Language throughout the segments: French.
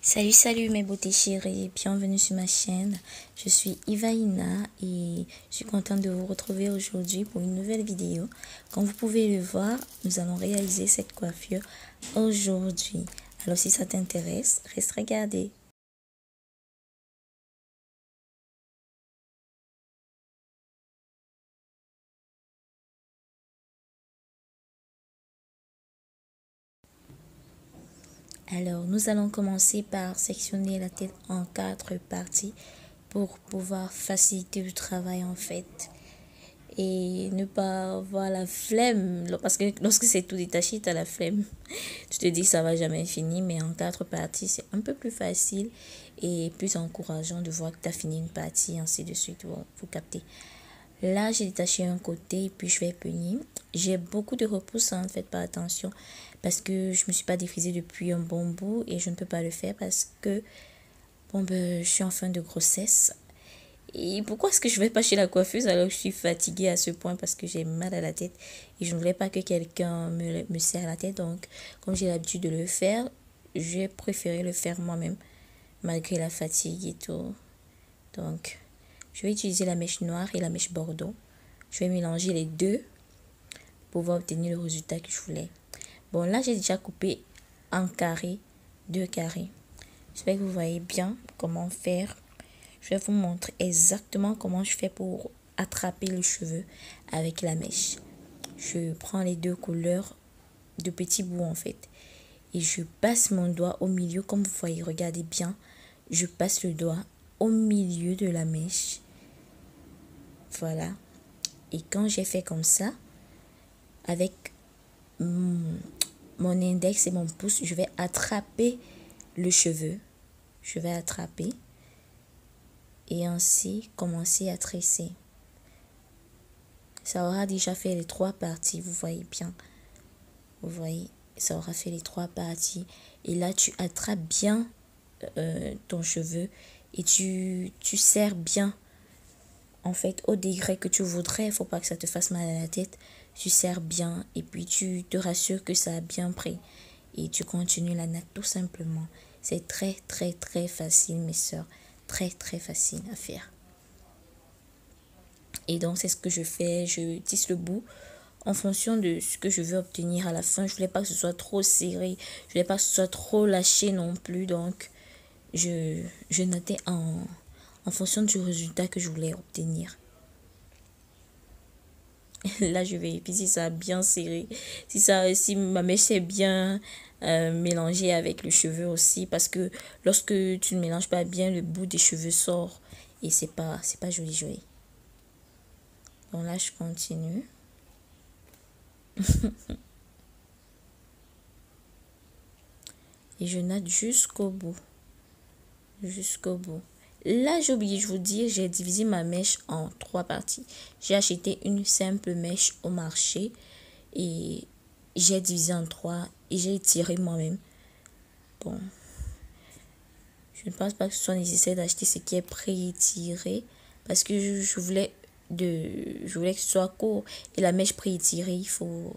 Salut mes beautés chéries, bienvenue sur ma chaîne. Je suis Ivaina et je suis contente de vous retrouver aujourd'hui pour une nouvelle vidéo. Comme vous pouvez le voir, nous allons réaliser cette coiffure aujourd'hui. Alors si ça t'intéresse, reste regarder. Alors nous allons commencer par sectionner la tête en 4 parties pour pouvoir faciliter le travail en fait. Et ne pas avoir la flemme, parce que lorsque c'est tout détaché, tu as la flemme. Tu te dis ça va jamais finir, mais en 4 parties, c'est un peu plus facile et plus encourageant de voir que tu as fini une partie, ainsi de suite. Bon, vous captez. Là, j'ai détaché un côté et puis je vais punir. J'ai beaucoup de repousse, hein, faites pas attention, parce que je me suis pas défrisée depuis un bon bout et je ne peux pas le faire parce que bon, je suis en fin de grossesse. Et pourquoi est-ce que je vais pas chez la coiffeuse alors que je suis fatiguée à ce point parce que j'ai mal à la tête et je ne voulais pas que quelqu'un me serre la tête. Donc, comme j'ai l'habitude de le faire, j'ai préféré le faire moi-même malgré la fatigue et tout. Donc, je vais utiliser la mèche noire et la mèche bordeaux. Je vais mélanger les deux pour pouvoir obtenir le résultat que je voulais. Bon, là, j'ai déjà coupé un carré, 2 carrés. J'espère que vous voyez bien comment faire. Je vais vous montrer exactement comment je fais pour attraper le cheveu avec la mèche. Je prends les deux couleurs de petits bouts en fait. Et je passe mon doigt au milieu, comme vous voyez, regardez bien. Je passe le doigt au milieu de la mèche. Voilà. Et quand j'ai fait comme ça, avec mon index et mon pouce, je vais attraper le cheveu. Je vais attraper. Et ainsi commencer à tresser. Ça aura déjà fait les 3 parties, vous voyez bien. Vous voyez, ça aura fait les 3 parties. Et là, tu attrapes bien ton cheveu et tu serres bien. En fait, au degré que tu voudrais, il ne faut pas que ça te fasse mal à la tête. Tu serres bien et puis tu te rassures que ça a bien pris. Et tu continues la natte tout simplement. C'est très facile mes soeurs. Très facile à faire. Et donc c'est ce que je fais, je tisse le bout en fonction de ce que je veux obtenir à la fin. Je voulais pas que ce soit trop serré, je voulais pas que ce soit trop lâché non plus. Donc je notais en fonction du résultat que je voulais obtenir. Là je vérifie si ça a bien serré, si ma mèche est bien mélangée avec le cheveu aussi, parce que lorsque tu ne mélanges pas bien, le bout des cheveux sort et c'est pas joli. Donc là je continue. Et je natte jusqu'au bout. Là, j'ai oublié, je vous dis, j'ai divisé ma mèche en 3 parties. J'ai acheté une simple mèche au marché et j'ai divisé en 3 et j'ai tiré moi-même. Bon, je ne pense pas que ce soit nécessaire d'acheter ce qui est pré-tiré parce que je voulais que ce soit court. Et la mèche pré-tirée, il faut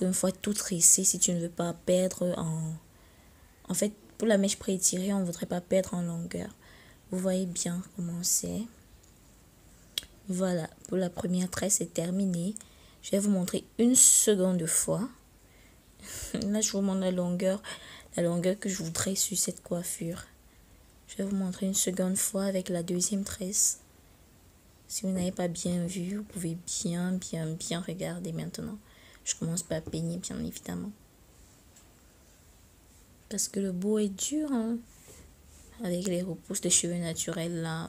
une fois tout tresser si tu ne veux pas perdre en fait, pour la mèche pré-tirée, on ne voudrait pas perdre en longueur. Vous voyez bien comment c'est. Voilà, pour la première tresse, c'est terminé. Je vais vous montrer une seconde fois. Là, je vous montre la longueur que je voudrais sur cette coiffure. Je vais vous montrer une seconde fois avec la deuxième tresse. Si vous n'avez pas bien vu, vous pouvez bien regarder maintenant. Je commence par peigner, bien évidemment. Parce que le bout est dur, hein. Avec les repousses de cheveux naturels là.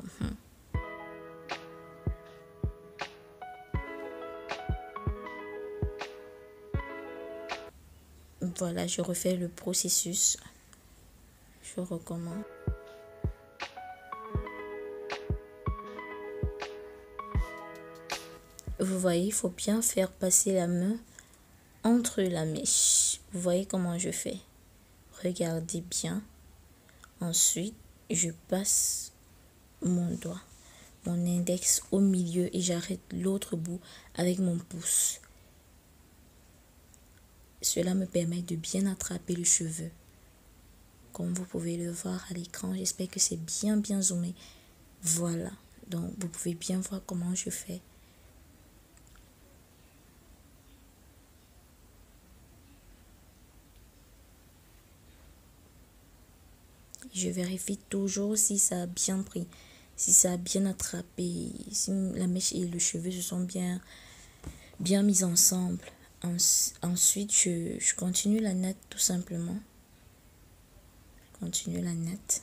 Voilà, je refais le processus. Je recommence. Vous voyez, il faut bien faire passer la main entre la mèche. Vous voyez comment je fais. Regardez bien. Ensuite, je passe mon doigt, mon index au milieu et j'arrête l'autre bout avec mon pouce. Cela me permet de bien attraper le cheveu. Comme vous pouvez le voir à l'écran, j'espère que c'est bien zoomé. Voilà, donc vous pouvez bien voir comment je fais. Je vérifie toujours si ça a bien pris, si ça a bien attrapé, si la mèche et le cheveu se sont bien mis ensemble. Ensuite, je continue la natte tout simplement. Je continue la natte.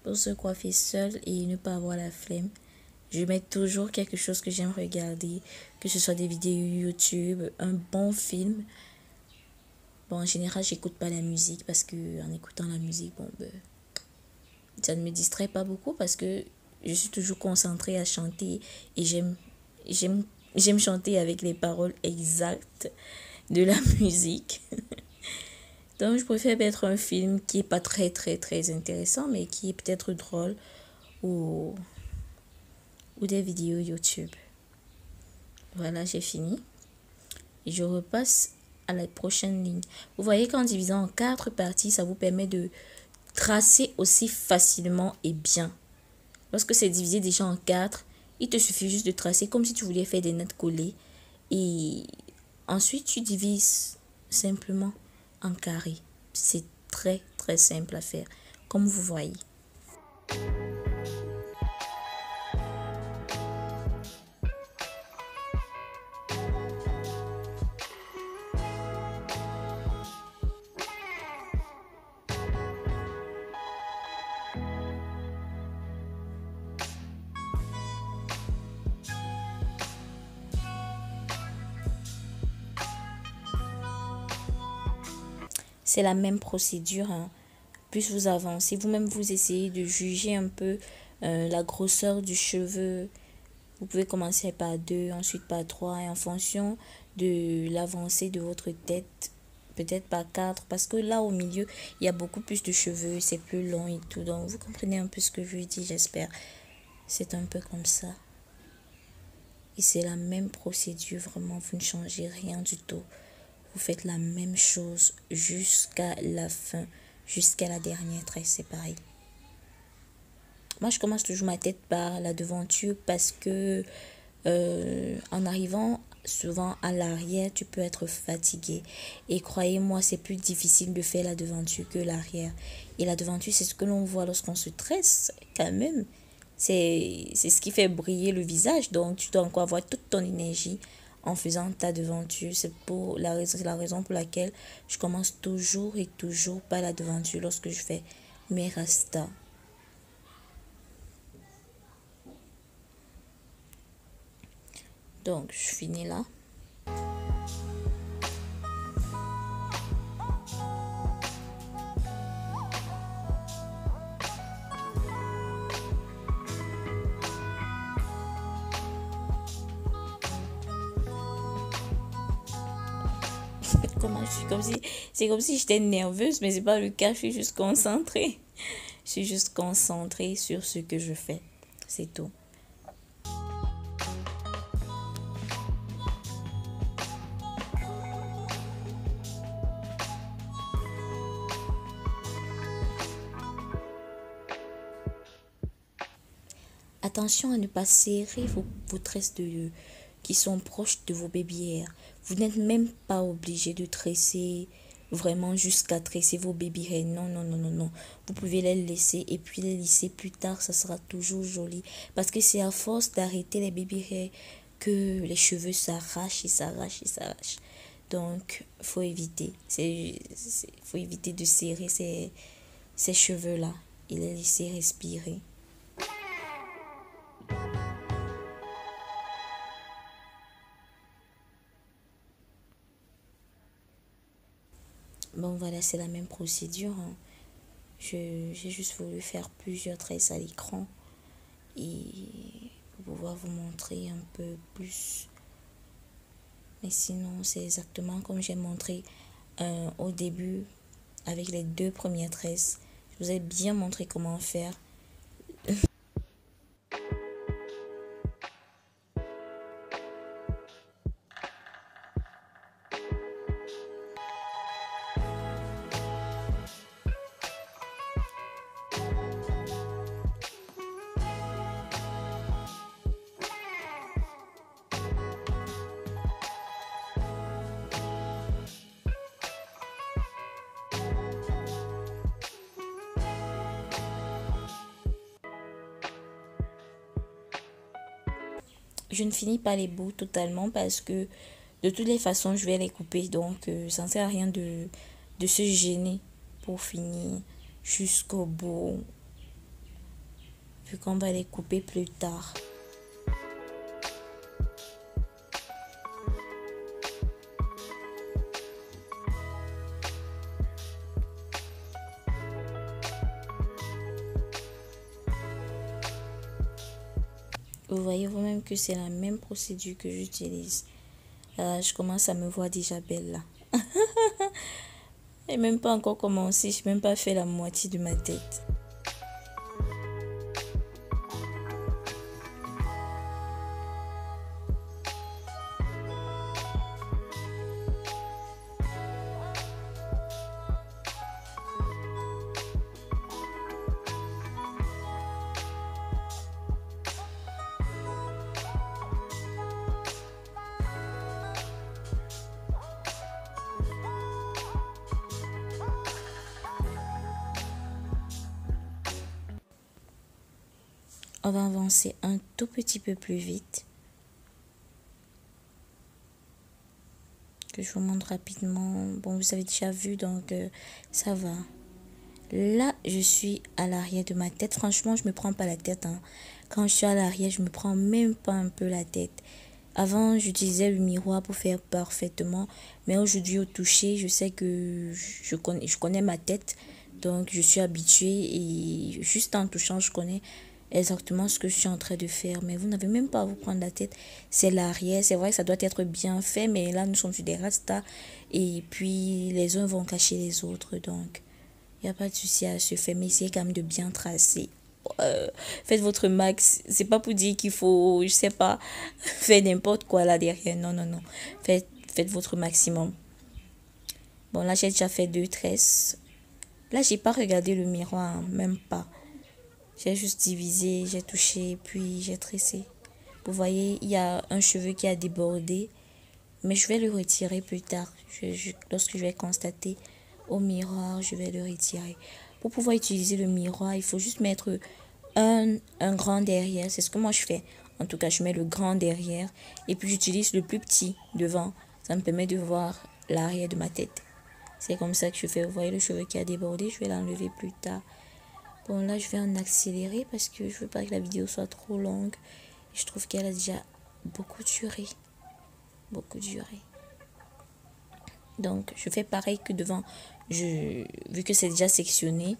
Pour se coiffer seul et ne pas avoir la flemme, je mets toujours quelque chose que j'aime regarder, que ce soit des vidéos YouTube, un bon film. Bon, en général, j'écoute pas la musique parce que en écoutant la musique, bon, ça ne me distrait pas beaucoup parce que je suis toujours concentrée à chanter et j'aime chanter avec les paroles exactes de la musique. Donc, je préfère mettre un film qui est pas très intéressant, mais qui est peut-être drôle ou des vidéos YouTube. Voilà, j'ai fini. Et je repasse à la prochaine ligne. Vous voyez qu'en divisant en 4 parties, ça vous permet de tracer aussi facilement et bien. Lorsque c'est divisé déjà en 4, il te suffit juste de tracer comme si tu voulais faire des notes collées. Et ensuite, tu divises simplement en carré. C'est très simple à faire, comme vous voyez. C'est la même procédure, hein. Plus vous avancez, vous-même vous essayez de juger un peu la grosseur du cheveu. Vous pouvez commencer par 2, ensuite par 3 et en fonction de l'avancée de votre tête, peut-être par 4 parce que là au milieu, il y a beaucoup plus de cheveux, c'est plus long et tout. Donc vous comprenez un peu ce que je dis, j'espère. C'est un peu comme ça. Et c'est la même procédure, vraiment, vous ne changez rien du tout. Vous faites la même chose jusqu'à la fin, jusqu'à la dernière tresse, c'est pareil. Moi, je commence toujours ma tête par la devanture parce que en arrivant souvent à l'arrière, tu peux être fatigué. Et croyez-moi, c'est plus difficile de faire la devanture que l'arrière. Et la devanture, c'est ce que l'on voit lorsqu'on se tresse, quand même. C'est ce qui fait briller le visage. Donc, tu dois encore avoir toute ton énergie en faisant ta devanture. C'est la raison pour laquelle je commence toujours et toujours par la devanture lorsque je fais mes rastas. Donc, je finis là. Comment je suis c'est comme si j'étais nerveuse, mais c'est pas le cas, je suis juste concentrée. Je suis juste concentrée sur ce que je fais. C'est tout. Attention à ne pas serrer vos tresses qui sont proches de vos baby hairs. Vous n'êtes même pas obligé de tresser vraiment jusqu'à tresser vos baby hairs. Non. Vous pouvez les laisser et puis les lisser plus tard. Ça sera toujours joli. Parce que c'est à force d'arrêter les baby hairs que les cheveux s'arrachent et s'arrachent et s'arrachent. Donc, faut éviter. Faut éviter de serrer ces cheveux-là et les laisser respirer. Bon, voilà, c'est la même procédure, hein. J'ai juste voulu faire plusieurs tresses à l'écran et pour pouvoir vous montrer un peu plus. Mais sinon, c'est exactement comme j'ai montré au début avec les 2 premières tresses. Je vous ai bien montré comment faire. je ne finis pas les bouts totalement parce que de toutes les façons, je vais les couper. Donc, ça ne sert à rien de se gêner pour finir jusqu'au bout, vu qu'on va les couper plus tard. Vous voyez vous-même que c'est la même procédure que j'utilise. Je commence à me voir déjà belle là. Et même pas encore commencé, je n'ai même pas fait la moitié de ma tête. On va avancer un tout petit peu plus vite. Que je vous montre rapidement. Bon, vous avez déjà vu, donc ça va. Là, je suis à l'arrière de ma tête. Franchement, je me prends pas la tête. Hein. Quand je suis à l'arrière, je me prends même pas un peu la tête. Avant, j'utilisais le miroir pour faire parfaitement. Mais aujourd'hui, au toucher, je sais que je connais ma tête. Donc, je suis habituée et juste en touchant, je connais exactement ce que je suis en train de faire. Mais vous n'avez même pas à vous prendre la tête. C'est l'arrière. C'est vrai que ça doit être bien fait. Mais là, nous sommes sur des rastas. Et puis, les uns vont cacher les autres. Donc, il n'y a pas de souci à se faire. Mais essayez quand même de bien tracer. Faites votre max. C'est pas pour dire qu'il faut, je sais pas, faire n'importe quoi là derrière. Non, non, non. Faites votre maximum. Bon, là, j'ai déjà fait 2 tresses. Là, j'ai pas regardé le miroir, hein, même pas. J'ai juste divisé, j'ai touché, puis j'ai tressé. Vous voyez, il y a un cheveu qui a débordé. Mais je vais le retirer plus tard. Lorsque je vais constater au miroir, je vais le retirer. Pour pouvoir utiliser le miroir, il faut juste mettre un grand derrière. C'est ce que moi je fais. En tout cas, je mets le grand derrière. Et puis j'utilise le plus petit devant. Ça me permet de voir l'arrière de ma tête. C'est comme ça que je fais. Vous voyez le cheveu qui a débordé. Je vais l'enlever plus tard. Bon, là, je vais en accélérer parce que je veux pas que la vidéo soit trop longue. Je trouve qu'elle a déjà beaucoup duré. Beaucoup duré. Donc, je fais pareil que devant. Vu que c'est déjà sectionné,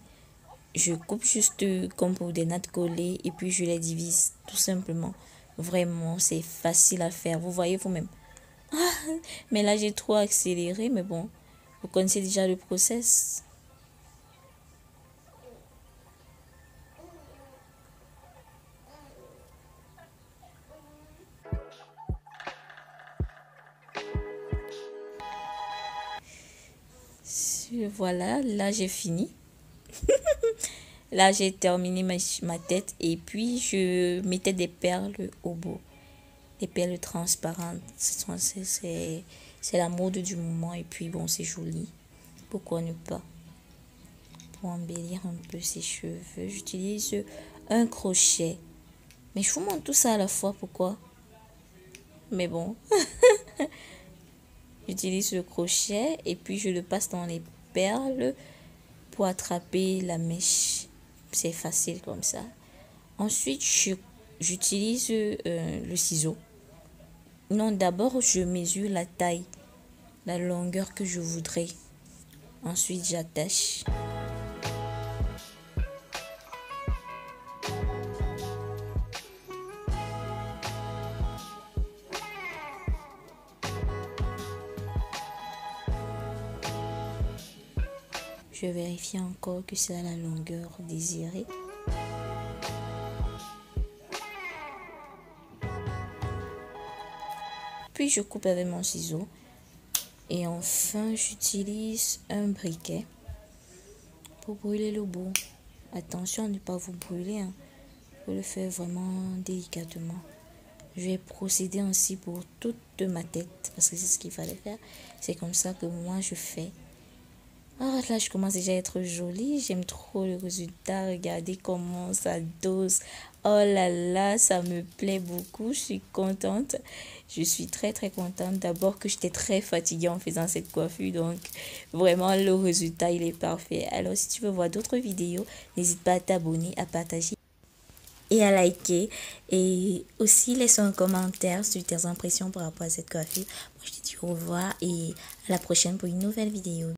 je coupe juste comme pour des nattes collées et puis je les divise tout simplement. Vraiment, c'est facile à faire. Vous voyez vous-même. Mais là, j'ai trop accéléré, mais bon, vous connaissez déjà le process. Voilà, là j'ai fini. Là j'ai terminé ma tête et puis je mettais des perles au bout. Des perles transparentes. C'est la mode du moment et puis bon, c'est joli. Pourquoi ne pas? Pour embellir un peu ses cheveux, j'utilise un crochet. Mais je vous montre tout ça à la fois, pourquoi? Mais bon. J'utilise le crochet et puis je le passe dans les perles pour attraper la mèche. C'est facile comme ça. Ensuite, j'utilise le ciseau. Non, d'abord, je mesure la taille, la longueur que je voudrais. Ensuite, j'attache. Je vérifie encore que c'est à la longueur désirée. Puis je coupe avec mon ciseau. Et enfin, j'utilise un briquet pour brûler le bout. Attention à ne pas vous brûler. Hein. Il faut le faire vraiment délicatement. Je vais procéder ainsi pour toute ma tête. Parce que c'est ce qu'il fallait faire. C'est comme ça que moi je fais. Ah, là, je commence déjà à être jolie. J'aime trop le résultat. Regardez comment ça dose. Oh là là, ça me plaît beaucoup, je suis contente. Je suis très très contente. D'abord que j'étais très fatiguée en faisant cette coiffure, donc vraiment le résultat il est parfait. Alors si tu veux voir d'autres vidéos, n'hésite pas à t'abonner, à partager et à liker. Et aussi laisse un commentaire sur tes impressions par rapport à cette coiffure. Moi je te dis au revoir et à la prochaine pour une nouvelle vidéo.